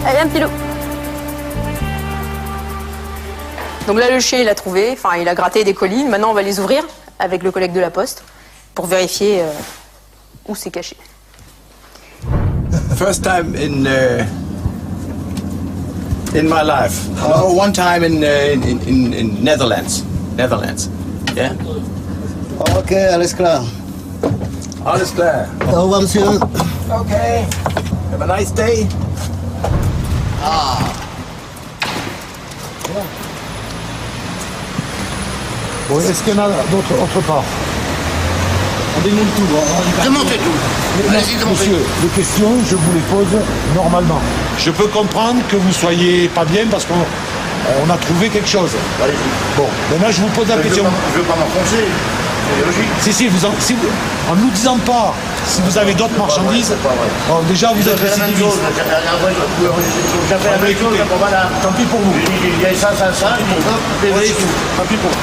Allez, un petit loup. Donc là, le chien, il a trouvé, enfin, il a gratté des colis. Maintenant, on va les ouvrir avec le collègue de la poste pour vérifier où c'est caché. First time in my life. One time in Netherlands. Yeah. Ok, alles klar. Alles klar. Au revoir, monsieur. Okay. Have a nice day. Ah. Bon, est-ce qu'il y en a d'autres autre part? On démonte tout. Démontez tout. Allez-y, démontez. Monsieur, les questions, je vous les pose normalement. Je peux comprendre que vous soyez pas bien parce qu'on a trouvé quelque chose. Allez-y. Bon, maintenant je vous pose la question. Je veux pas m'enfoncer. C'est logique. Si, en nous disant pas si vous avez d'autres marchandises, bon, déjà vous êtes récidiviste. J'ai fait la même chose, voilà. Tant pis pour vous. Il y a ça, Tant pis pour vous.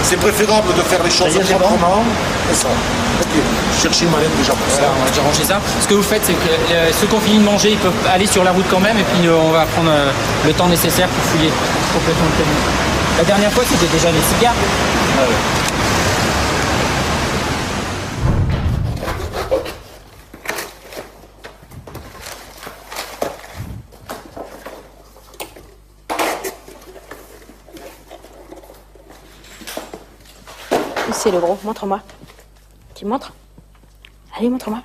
C'est préférable de faire les choses autrement. C'est ça. Ok. Cherchez une mallette déjà pour ça. On va déjà ranger ça. Ce que vous faites, c'est que ceux qui ont fini de manger, ils peuvent aller sur la route quand même, et puis on va prendre le temps nécessaire pour fouiller complètement le camion. La dernière fois, c'était déjà les cigares. Ah ouais. C'est le gros, montre-moi. Tu montres? Allez, montre-moi.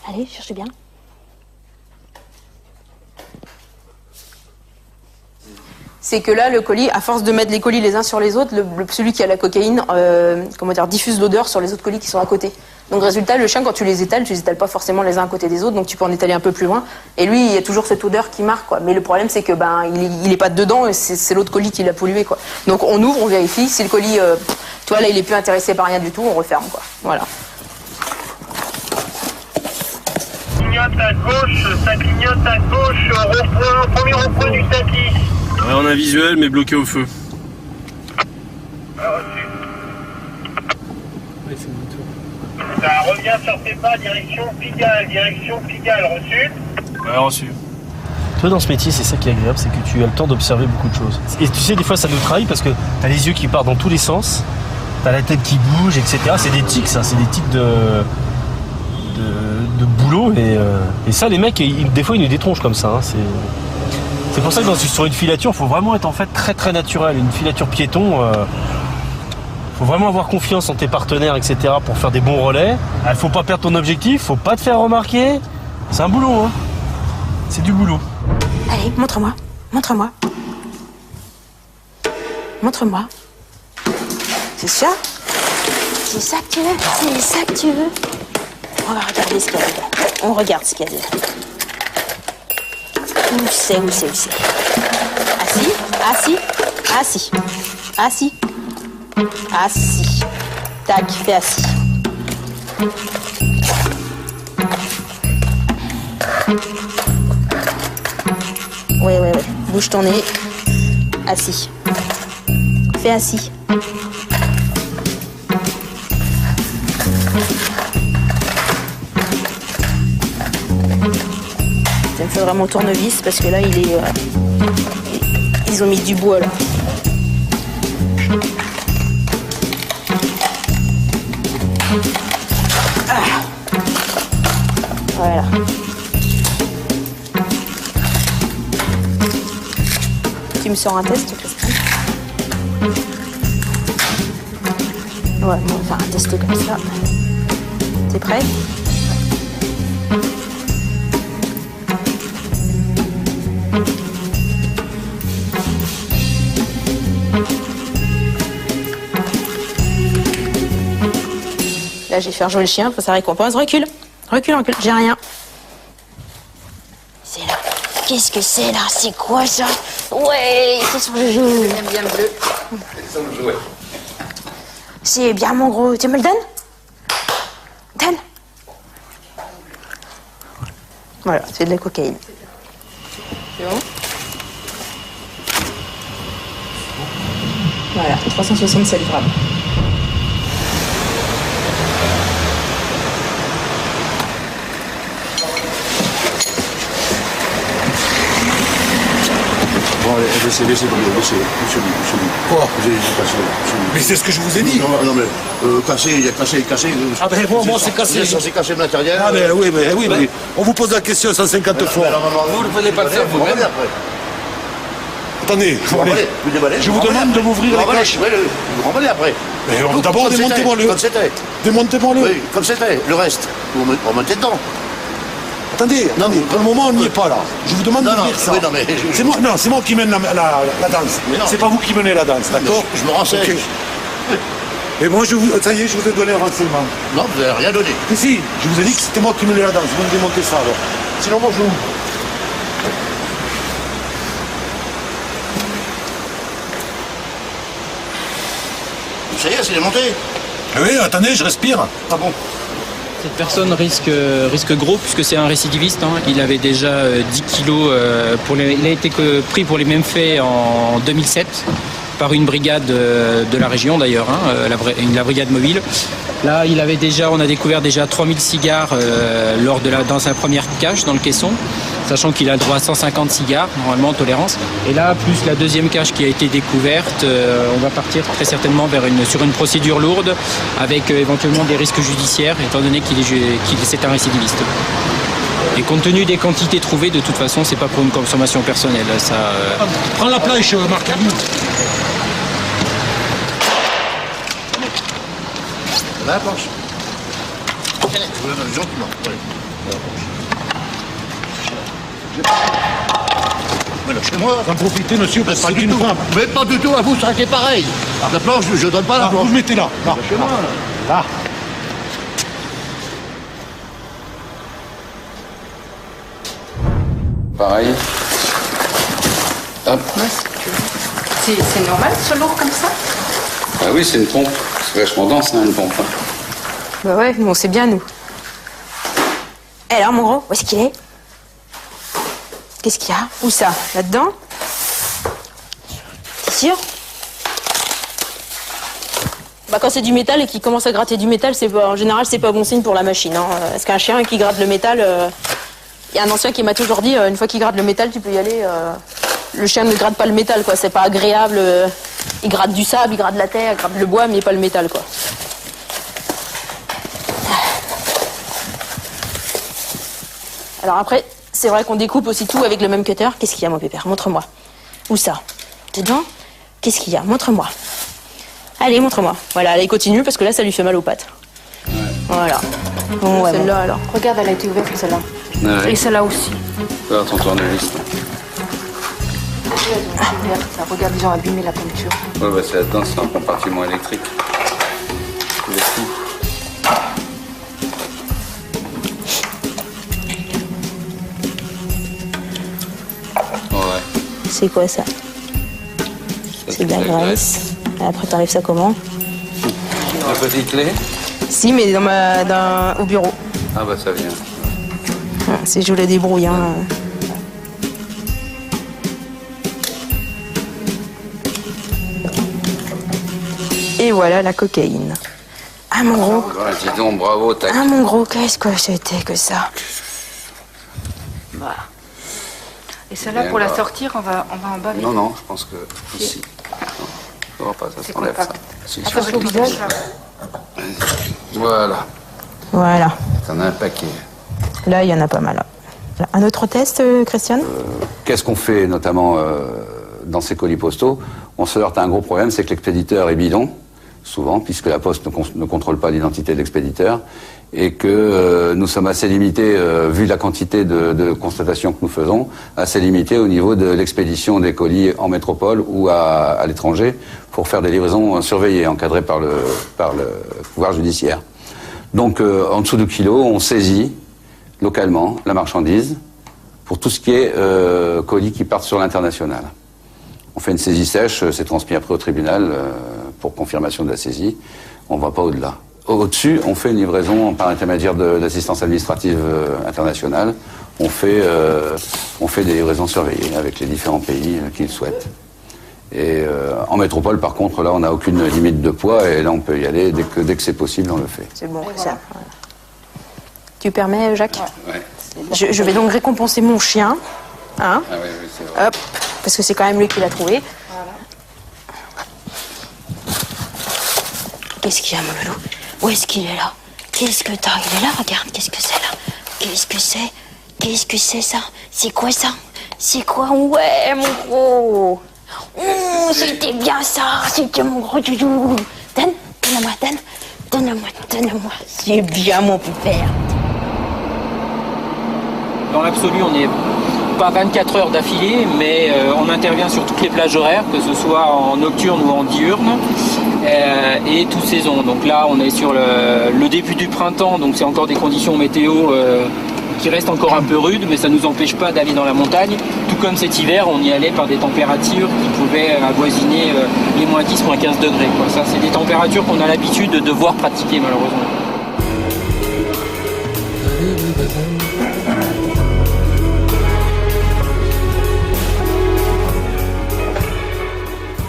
Allez, cherchez bien. C'est que là, le colis, à force de mettre les colis les uns sur les autres, celui qui a la cocaïne, diffuse l'odeur sur les autres colis qui sont à côté. Donc résultat, le chien, quand tu les étales pas forcément les uns à côté des autres, donc tu peux en étaler un peu plus loin. Et lui, il y a toujours cette odeur qui marque, quoi. Mais le problème, c'est que il est pas dedans et c'est l'autre colis qui l'a pollué, quoi. Donc on ouvre, on vérifie. Si le colis, tu vois, là, il est plus intéressé par rien du tout, on referme, quoi. Voilà. Clignote à gauche, ça clignote à gauche, rond-point, premier rond-point du tapis. Ouais, on a un visuel, mais bloqué au feu. Ça revient sur tes pas, direction Pigalle, reçu. Ouais, reçu. Toi, dans ce métier, c'est ça qui est agréable, c'est que tu as le temps d'observer beaucoup de choses. Et tu sais, des fois, ça nous trahit parce que t'as les yeux qui partent dans tous les sens, t'as la tête qui bouge, etc. C'est des tics, ça, c'est des tics de boulot. Et ça, les mecs, des fois, ils nous détronchent comme ça. Hein. C'est pour ça que sur une filature, il faut vraiment être en fait très très naturel. Une filature piéton, faut vraiment avoir confiance en tes partenaires, etc. pour faire des bons relais. Il faut pas perdre ton objectif, faut pas te faire remarquer. C'est un boulot, hein. C'est du boulot. Allez, montre-moi. Montre-moi. Montre-moi. C'est ça? C'est ça que tu veux? C'est ça que tu veux? On va regarder ce qu'il y a dedans. On regarde ce qu'il y a dedans. Où c'est? Assis. Tac, fais assis. Ouais. Bouge ton nez. Assis. Fais assis. Ça me fait vraiment tournevis parce que là, ils ont mis du bois là. Voilà. Tu me sors un test, Christine? Ouais, on va faire un test comme ça. T'es prêt? Là, j'ai fait jouer le chien pour sa récompense. Recule, j'ai rien. C'est là. Qu'est-ce que c'est là? C'est quoi ça? Ouais, c'est son jeu. J'aime bien le bleu. C'est son jouet. C'est bien mon gros. Tu me le donnes? Donne. Voilà, c'est de la cocaïne. C'est bon? Voilà, 367 grammes. Bon, allez, laissez. Quoi? J'ai cassé. Mais c'est ce que je vous ai dit. Non, mais cassé. Ah ben moi c'est cassé. C'est cassé le matériel. Ah ben oui, mais on vous pose la question 150 fois. Vous ne pouvez pas le faire vous-même. Attendez, je vous demande de m'ouvrir les caches. Vous remballez après. D'abord, démontez-moi le. Comme c'était. Démontez-moi le. Oui, comme c'était. Le reste, vous remettez dedans. Attendez, pour le moment on n'y est pas là. Je vous demande de dire ça. Oui, non, mais c'est moi qui mène la danse. C'est pas vous qui menez la danse, d'accord? Je me renseigne. Okay. Et moi, ça y est, je vous ai donné un renseignement. Non, vous n'avez rien donné. Mais si, je vous ai dit que c'était moi qui menais la danse. Vous me démontez ça alors. Sinon, moi, je vous... Ça y est, c'est démonté. Oui, attendez, je respire. Ah bon? Cette personne risque gros puisque c'est un récidiviste. Hein. Il avait déjà 10 kilos. Il a été pris pour les mêmes faits en 2007 par une brigade de la région d'ailleurs, hein, la brigade mobile. Là, on a découvert déjà 3000 cigares dans sa première cache dans le caisson, sachant qu'il a le droit à 150 cigares, normalement en tolérance. Et là, plus la deuxième cache qui a été découverte, on va partir très certainement sur une procédure lourde, avec éventuellement des risques judiciaires, étant donné c'est un récidiviste. Et compte tenu des quantités trouvées, de toute façon, c'est pas pour une consommation personnelle. Ça, Prends la planche, Marc. La planche. Gentiment. Voilà, chez moi. Vous en profitez, monsieur, parce que pas du tout. Mais pas du tout, à vous, ça aurait été pareil. La planche, je donne pas la planche. Vous le mettez là. Là. Chez moi, là. Pareil. Hop. C'est normal, ce lourd comme ça? Ah oui, c'est une pompe. C'est vachement dense, hein, une pompe. Bah ouais, bon, c'est bien, nous. Et alors, mon gros, où est-ce qu'il est? Qu'est-ce qu'il y a? Où ça? Là-dedans? T'es sûr? Bah, quand c'est du métal et qu'il commence à gratter du métal, en général, c'est pas bon signe pour la machine. Hein. Parce qu'un chien qui gratte le métal, y a un ancien qui m'a toujours dit, une fois qu'il gratte le métal, tu peux y aller. Le chien ne gratte pas le métal, quoi. C'est pas agréable. Il gratte du sable, il gratte la terre, il gratte le bois, mais pas le métal, quoi. Alors après, c'est vrai qu'on découpe aussi tout avec le même cutter. Qu'est-ce qu'il y a, mon pépère? Montre-moi. Où ça? Dedans? Qu'est-ce qu'il y a? Montre-moi. Allez, montre-moi. Voilà, allez, continue, parce que là, ça lui fait mal aux pattes. Ouais. Voilà. Bon, ouais, celle-là, alors. Regarde, elle a été ouverte, celle-là. Ouais. Et celle-là aussi. Regarde ton tournevis. Regarde, ils ont abîmé la peinture. Ouais, bah c'est là-dedans, c'est un compartiment électrique. Ouais. C'est quoi ça? C'est de la graisse. Et après, t'enlèves ça comment? La petite clé? Si, mais au bureau. Ah bah ça vient. C'est je le débrouille. Hein. Et voilà la cocaïne. Ah mon gros. Ouais, dis donc, bravo, tac. Ah mon gros, qu'est-ce que c'était que ça? Voilà. Et celle-là, pour la sortir, on va en bas. Non, non, je pense que ici. Non, pas, ça s'enlève ça. Si, Attention au visage. Voilà. Voilà. T'en as un paquet. Là, il y en a pas mal. Un autre test, Christiane? Qu'est-ce qu'on fait notamment dans ces colis postaux? On se heurte à un gros problème, c'est que l'expéditeur est bidon, souvent, puisque la Poste ne contrôle pas l'identité de l'expéditeur, et que nous sommes assez limités, vu la quantité de constatations que nous faisons, assez limités au niveau de l'expédition des colis en métropole ou à l'étranger, pour faire des livraisons surveillées, encadrées par le pouvoir judiciaire. Donc, en dessous de kilo, on saisit localement la marchandise pour tout ce qui est colis qui partent sur l'international. On fait une saisie sèche, c'est transmis après au tribunal pour confirmation de la saisie. On ne va pas au-delà. Au-dessus, on fait une livraison par intermédiaire d'assistance administrative internationale. On fait des livraisons surveillées avec les différents pays qui le souhaitent. Et en métropole, par contre, là, on n'a aucune limite de poids et là, on peut y aller dès que c'est possible, on le fait. C'est bon, ça. Tu permets, Jacques? Ouais. Je vais donc récompenser mon chien. Hein? Ah oui, oui, c'est vrai. Hop, parce que c'est quand même lui qui l'a trouvé. Voilà. Qu'est-ce qu'il y a, mon loulou? Où est-ce qu'il est là? Qu'est-ce que t'as? Il est là, regarde, qu'est-ce que c'est là? Qu'est-ce que c'est? Qu'est-ce que c'est ça? C'est quoi ça? C'est quoi? Ouais, mon gros! C'était bien ça! C'était mon gros doudou! Donne-moi, donne-moi. C'est bien, mon père. dans l'absolu, on n'est pas 24 heures d'affilée, mais on intervient sur toutes les plages horaires, que ce soit en nocturne ou en diurne, et toute saison. Donc là, on est sur le début du printemps, donc c'est encore des conditions météo qui restent encore un peu rudes, mais ça ne nous empêche pas d'aller dans la montagne. Tout comme cet hiver, on y allait par des températures qui pouvaient avoisiner les moins 10, moins 15 degrés. Quoi. Ça, c'est des températures qu'on a l'habitude de devoir pratiquer, malheureusement.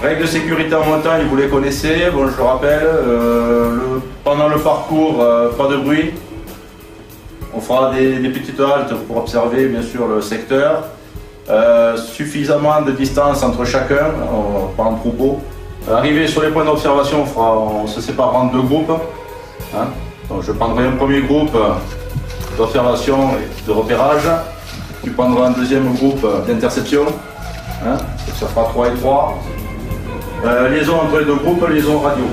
Règles de sécurité en montagne, vous les connaissez, bon, je le rappelle, pendant le parcours, pas de bruit. On fera des petites haltes pour observer bien sûr le secteur. Suffisamment de distance entre chacun, pas en troupeau. Arrivé sur les points d'observation, on se séparera en deux groupes. Hein. Donc je prendrai un premier groupe d'observation et de repérage. Tu prendras un deuxième groupe d'interception. Hein. Ça fera 3 et 3. Liaison entre les deux groupes, liaison radio.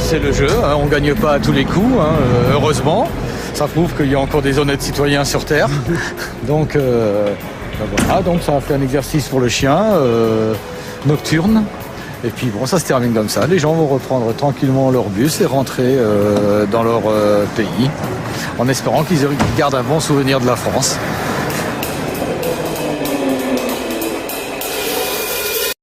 C'est le jeu, hein, on ne gagne pas à tous les coups, hein, heureusement. Ça prouve qu'il y a encore des honnêtes citoyens sur Terre. Donc, voilà, donc ça a fait un exercice pour le chien, nocturne. Et puis bon, ça se termine comme ça. Les gens vont reprendre tranquillement leur bus et rentrer dans leur pays, en espérant qu'ils gardent un bon souvenir de la France.